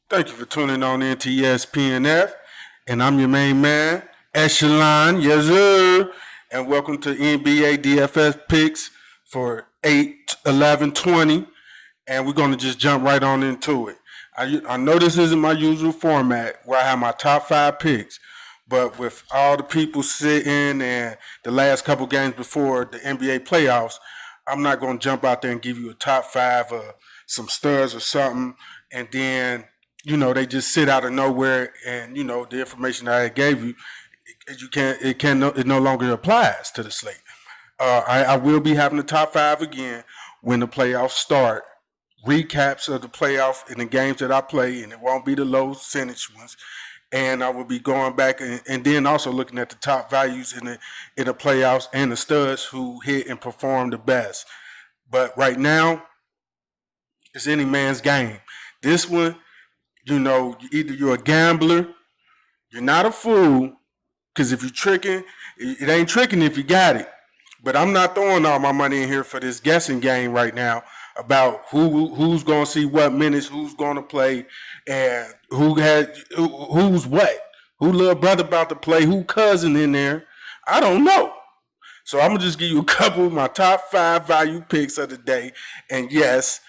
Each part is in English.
Thank you for tuning on in to ESPNF, and I'm your main man, Echelon, yes sir, and welcome to NBA DFS picks for 8, 11, 20, and we're going to just jump right on into it. I know this isn't my usual format where I have my top 5 picks, but with all the people sitting and the last couple games before the NBA playoffs, I'm not going to jump out there and give you a top 5 of some studs or something, and then they just sit out of nowhere, and the information that I gave you, it no longer applies to the slate. I will be having the top 5 again when the playoffs start. Recaps of the playoff and the games that I play, and it won't be the low percentage ones. And I will be going back and then also looking at the top values in the playoffs and the studs who hit and perform the best. But right now, it's any man's game. This one, either you're a gambler, you're not a fool, because if you're tricking, it ain't tricking if you got it. But I'm not throwing all my money in here for this guessing game right now about who's going to see what minutes, who's going to play, and who's what, who little brother about to play, who cousin in there. I don't know. So I'm gonna just give you a couple of my top 5 value picks of the day, and yes,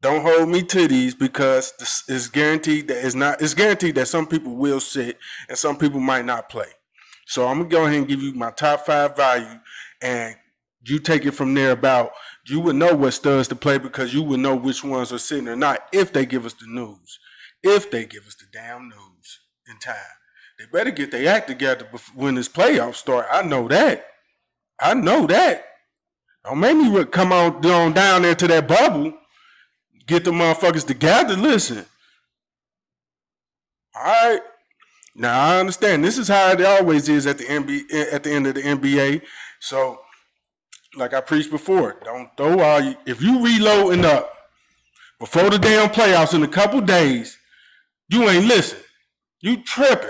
don't hold me to these because it's guaranteed that it's guaranteed that some people will sit and some people might not play. So I'm gonna go ahead and give you my top 5 value, and you take it from there. About you would know what studs to play because you would know which ones are sitting or not if they give us the news. If they give us the damn news in time, they better get their act together when this playoffs start. I know that. Don't make me come on down there to that bubble. Get the motherfuckers together. Listen. All right. Now I understand this is how it always is at the at the end of the NBA. So, like I preached before, don't throw all if you reloading up before the damn playoffs in a couple days, you ain't listen. You tripping.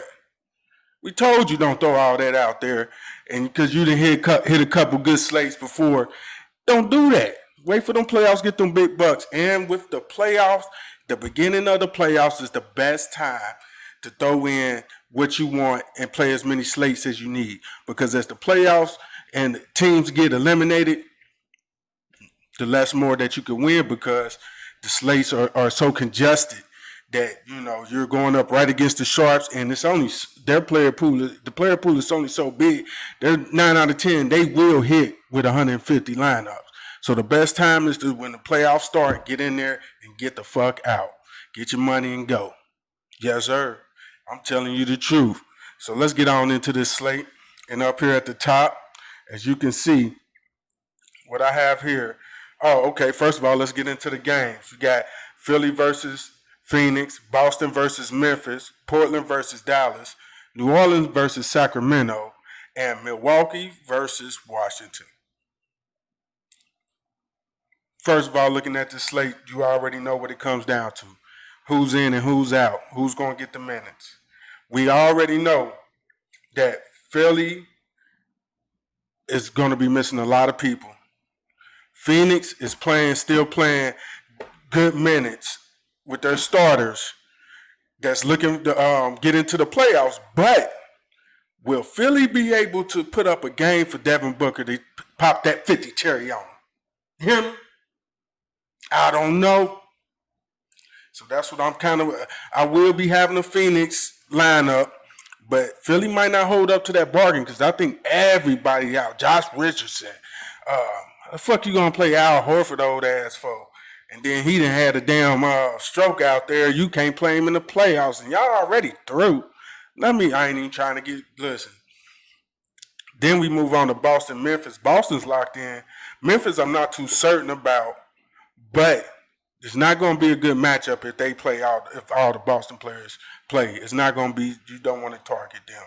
We told you don't throw all that out there, and because you didn't hit a couple good slates before, don't do that. Wait for them playoffs, get them big bucks. And with the playoffs, the beginning of the playoffs is the best time to throw in what you want and play as many slates as you need. Because as the playoffs and teams get eliminated, the less more that you can win because the slates are so congested that you're going up right against the sharps, and it's only their player pool. The player pool is only so big. They're 9 out of 10. They will hit with 150 lineups. So the best time is when the playoffs start. Get in there and get the fuck out. Get your money and go. Yes, sir. I'm telling you the truth. So let's get on into this slate. And up here at the top, as you can see, what I have here. Oh, okay. First of all, let's get into the games. We got Philly versus Phoenix, Boston versus Memphis, Portland versus Dallas, New Orleans versus Sacramento, and Milwaukee versus Washington. First of all, looking at the slate, you already know what it comes down to. Who's in and who's out. Who's going to get the minutes. We already know that Philly is going to be missing a lot of people. Phoenix is still playing good minutes with their starters that's looking to get into the playoffs. But will Philly be able to put up a game for Devin Booker to pop that 50 cherry on him? I don't know. So that's what I will be having a Phoenix lineup, but Philly might not hold up to that bargain because I think everybody out. Josh Richardson. The fuck you gonna play Al Horford old ass for? And then he done had a damn stroke out there. You can't play him in the playoffs, and y'all already through. I ain't even trying to listen. Then we move on to Boston, Memphis. Boston's locked in. Memphis, I'm not too certain about, but it's not going to be a good matchup if all the Boston players play. It's not going to be. You don't want to target them.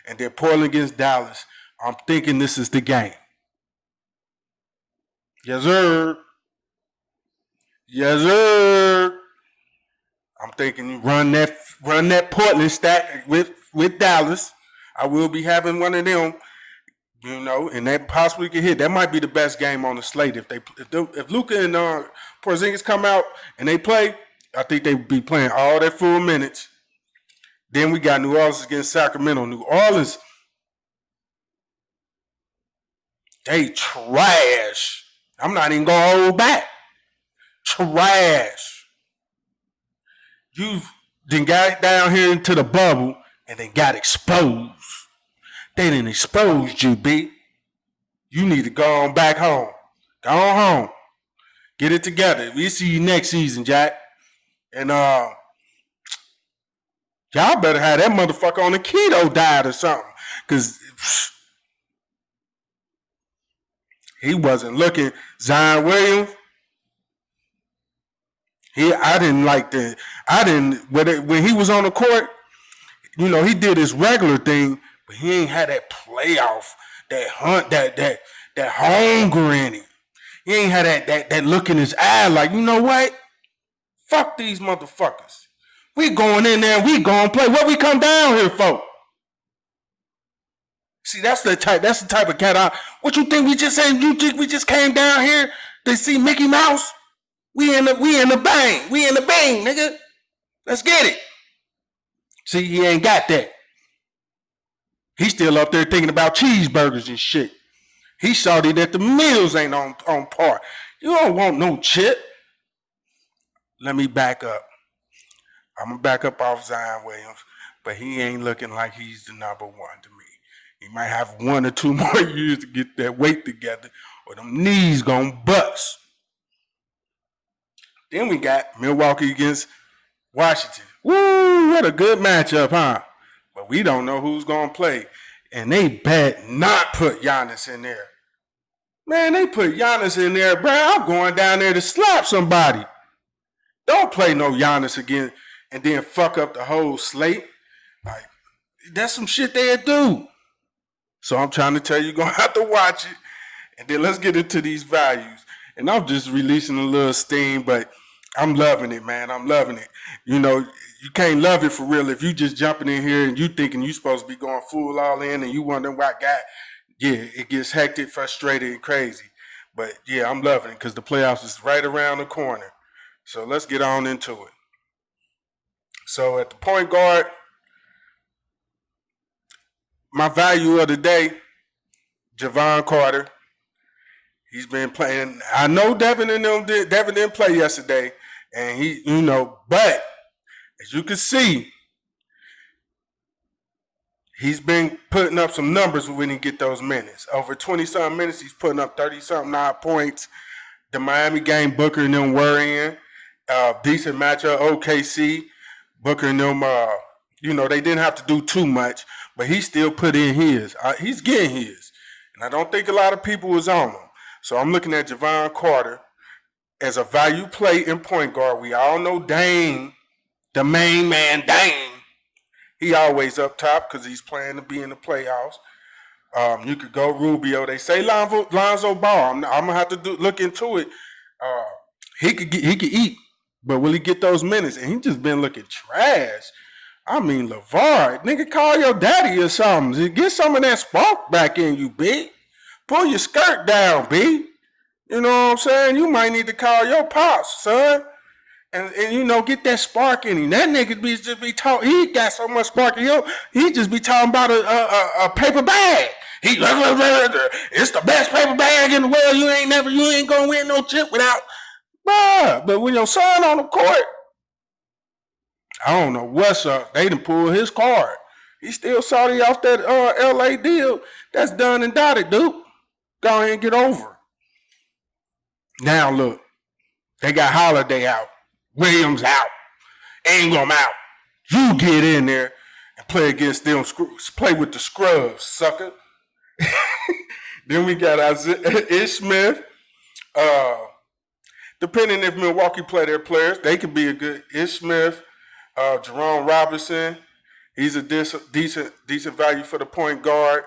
And then Portland against Dallas. I'm thinking this is the game. Yes, sir. Yes, sir. I'm thinking you run that Portland stack with Dallas. I will be having one of them, and that possibly could hit. That might be the best game on the slate if Luka and Porzingis come out and they play. I think they would be playing all their full minutes. Then we got New Orleans against Sacramento. New Orleans, they trash. I'm not even going to hold back. Trash. You've then got down here into the bubble and then got exposed. They didn't expose you, B. You need to go on back home. Go on home. Get it together. We see you next season, Jack. And y'all better have that motherfucker on the keto diet or something. Because he wasn't looking. Zion Williams, I didn't like that. When he was on the court, he did his regular thing, but he ain't had that playoff, that hunt, that hunger in him. He ain't had that look in his eye like, you know what? Fuck these motherfuckers. We going in there and we going to play. What we come down here for? See, that's the type of cat what you think we just saying? You think we just came down here to see Mickey Mouse? We in the bang. We in the bang, nigga. Let's get it. See, he ain't got that. He's still up there thinking about cheeseburgers and shit. He salty that the meals ain't on par. You don't want no chip. Let me back up. I'm going to back up off Zion Williams, but he ain't looking like he's the number one to me. He might have 1 or 2 more years to get that weight together, or them knees gonna bust. Then we got Milwaukee against Washington. Woo, what a good matchup, huh? But we don't know who's gonna play. And they bet not put Giannis in there. Man, they put Giannis in there, bro. I'm going down there to slap somebody. Don't play no Giannis again and then fuck up the whole slate. Like, that's some shit they'd do. So I'm trying to tell you, you're going to have to watch it. And then let's get into these values. And I'm just releasing a little steam, but I'm loving it, man. I'm loving it. You can't love it for real if you just jumping in here and you thinking you supposed to be going full all in and you wondering why God. Yeah, it gets hectic, frustrated, and crazy. But yeah, I'm loving it because the playoffs is right around the corner. So let's get on into it. So at the point guard, my value of the day, Javon Carter. He's been playing. I know Devin didn't play yesterday, and but as you can see, he's been putting up some numbers when he get those minutes. Over 20-something minutes, he's putting up 30-something odd points. The Miami game, Booker and them were in. Decent matchup, OKC. Booker and them, they didn't have to do too much, but he still put in his. He's getting his. And I don't think a lot of people was on him. So I'm looking at Javon Carter as a value play in point guard. We all know Dame, the main man, Dame. He always up top because he's playing to be in the playoffs. You could go Rubio. They say Lonzo Ball. I'm gonna have to look into it. He could eat, but will he get those minutes? And he just been looking trash. I mean, LeVar, nigga, call your daddy or something. Get some of that spark back in you, B. Pull your skirt down, B. You know what I'm saying? You might need to call your pops, son. And get that spark in him. That nigga just be talking. He got so much spark in him. He just be talking about a paper bag. It's the best paper bag in the world. You ain't gonna win no chip without. Bruh, but when your son on the court, I don't know what's up. They done pulled his card. He still salty off that LA deal. That's done and dotted, dude. Go ahead and get over it. Now look, they got Holiday out. Williams out. Ingram out. You get in there and play against them. Play with the scrubs, sucker. Then we got Ish Smith. Depending if Milwaukee play their players, they could be a good Ish Smith, Jerome Robinson. He's a decent value for the point guard.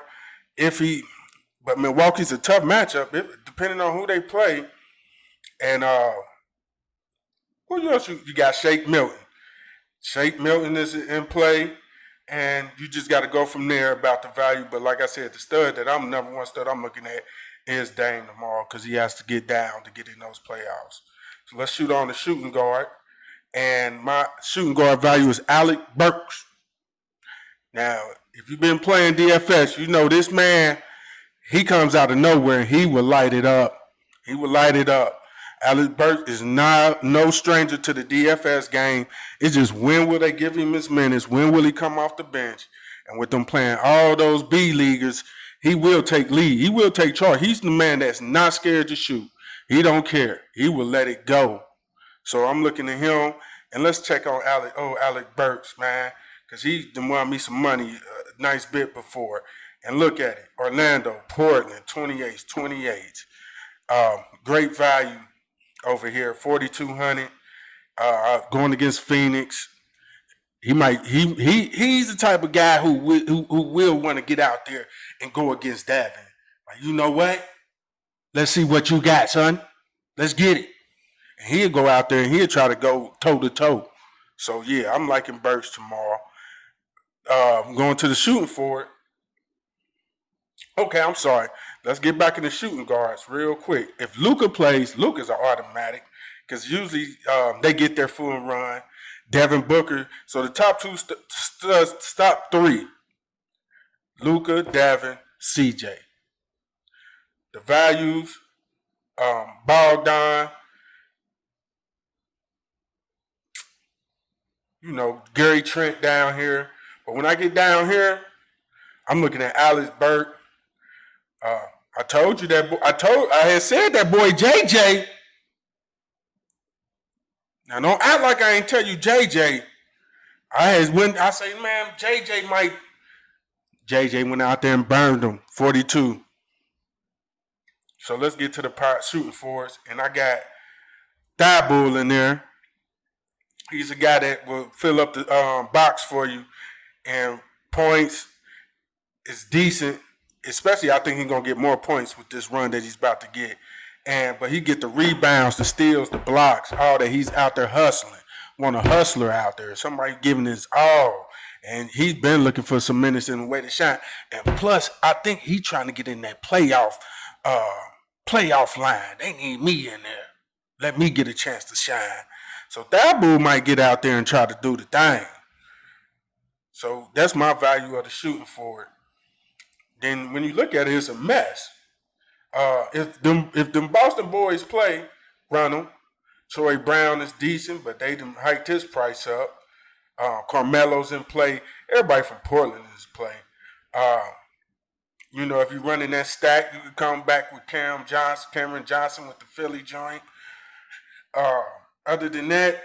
But Milwaukee's a tough matchup, depending on who they play. And who else you got? Shake Milton. Shake Milton is in play, and you just got to go from there about the value. But like I said, the number one stud I'm looking at is Dame tomorrow because he has to get down to get in those playoffs. So let's shoot on the shooting guard. And my shooting guard value is Alec Burks. Now, if you've been playing DFS, you know this man, he comes out of nowhere and he will light it up. He will light it up. Alec Burks is not no stranger to the DFS game. It's just when will they give him his minutes? When will he come off the bench? And with them playing all those B leaguers, he will take lead. He will take charge. He's the man that's not scared to shoot. He don't care. He will let it go. So I'm looking at him, and let's check on Alec Burks, man, because he done won me some money a nice bit before. And look at it. Orlando, Portland, 28. Great value over here, 4,200. Going against Phoenix. He's the type of guy who will want to get out there and go against Davin. Like, you know what? Let's see what you got, son. Let's get it. And he'll go out there and he'll try to go toe to toe. So yeah, I'm liking Burks tomorrow. I'm going to the shooting for it. Okay, I'm sorry. Let's get back in the shooting guards real quick. If Luka plays, Luka's an automatic because usually they get their full run. Devin Booker. So the top two, top three: Luka, Devin, CJ. The values: Bogdan. You know, Gary Trent down here. But when I get down here, I'm looking at Alex Burke. I told you that. I had said that boy JJ. Now don't act like I ain't tell you JJ. I say, man, JJ went out there and burned him 42. So let's get to the part shooting for us, and I got Thibault in there. He's a guy that will fill up the box for you, and points is decent. Especially, I think he's gonna get more points with this run that he's about to get. But he get the rebounds, the steals, the blocks, all that. He's out there hustling. Want a hustler out there, somebody giving his all. And he's been looking for some minutes in the way to shine. And plus, I think he's trying to get in that playoff line. They need me in there. Let me get a chance to shine. So Thibault might get out there and try to do the thing. So that's my value of the shooting for it. Then when you look at it, it's a mess. If them Boston boys play, run them. Troy Brown is decent, but they done hiked his price up. Carmelo's in play. Everybody from Portland is playing. If you're running that stack, you can come back with Cameron Johnson with the Philly joint. Other than that,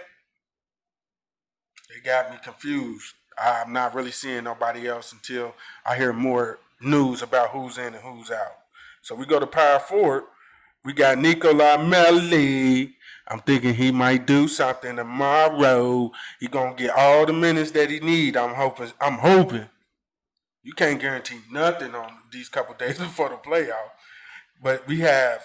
they got me confused. I'm not really seeing nobody else until I hear more news about who's in and who's out. So we go to power forward. We got Nicolai Melli. I'm thinking he might do something tomorrow. He gonna get all the minutes that he need. I'm hoping. You can't guarantee nothing on these couple days before the playoff. But we have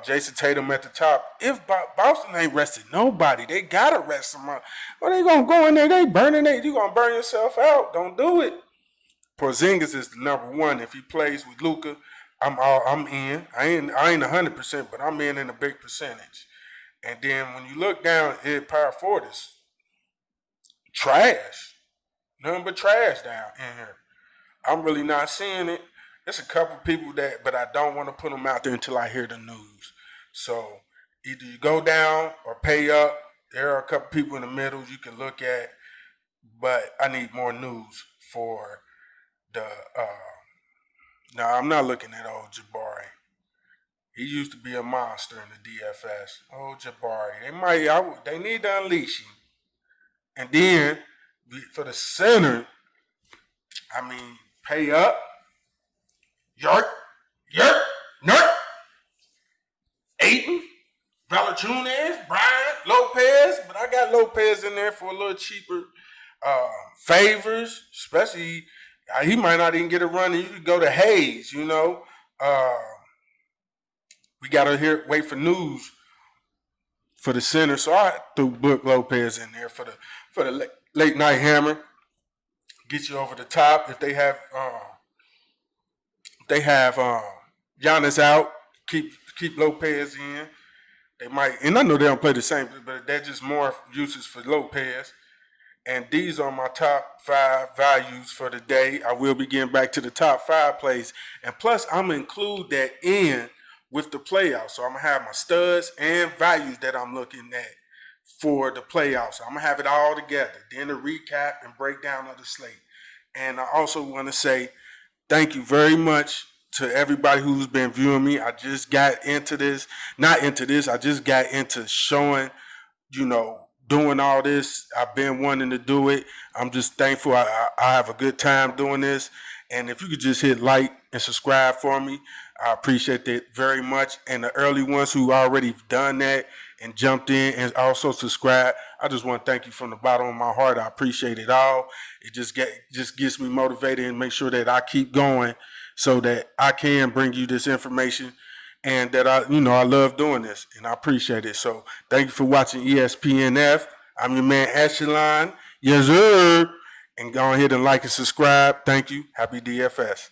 Jason Tatum at the top. If Boston ain't resting nobody, they gotta rest someone. Well, they gonna go in there. They burning it. You gonna burn yourself out. Don't do it. Porzingis is the number one. If he plays with Luka, I'm in. I ain't 100%, but I'm in a big percentage. And then when you look down at power forward, is trash. Nothing but trash down in here. I'm really not seeing it. There's a couple people but I don't want to put them out there until I hear the news. So either you go down or pay up. There are a couple people in the middle you can look at, but I need more news for the. No, I'm not looking at old Jabari. He used to be a monster in the DFS. Old Jabari. They need to unleash him. And then for the center, pay up. Yerk, Nurk, Aiton, Valanciunas, Bryant, Lopez, but I got Lopez in there for a little cheaper. Favors, especially he might not even get a run. And you could go to Hayes, We gotta wait for news for the center, so I threw Brook Lopez in there for the late night hammer. Get you over the top if they have. Giannis out. Keep Lopez in. They might, and I know they don't play the same, but they're just more uses for Lopez. And these are my top 5 values for the day. I will be getting back to the top 5 plays. And plus, I'm going to include that in with the playoffs. So I'm going to have my studs and values that I'm looking at for the playoffs. So I'm going to have it all together. Then a recap and breakdown of the slate. And I also want to say thank you very much to everybody who's been viewing me. I just got into this. Not into this. I just got into showing, doing all this. I've been wanting to do it. I'm just thankful. I have a good time doing this. And if you could just hit like and subscribe for me, I appreciate that very much. And the early ones who already done that and jumped in and also subscribe, I just want to thank you from the bottom of my heart. I appreciate it all. It just gets me motivated and make sure that I keep going so that I can bring you this information and that I love doing this and I appreciate it. So thank you for watching ESPNF. I'm your man Echelon. Yes, sir. And go ahead and like and subscribe. Thank you. Happy DFS.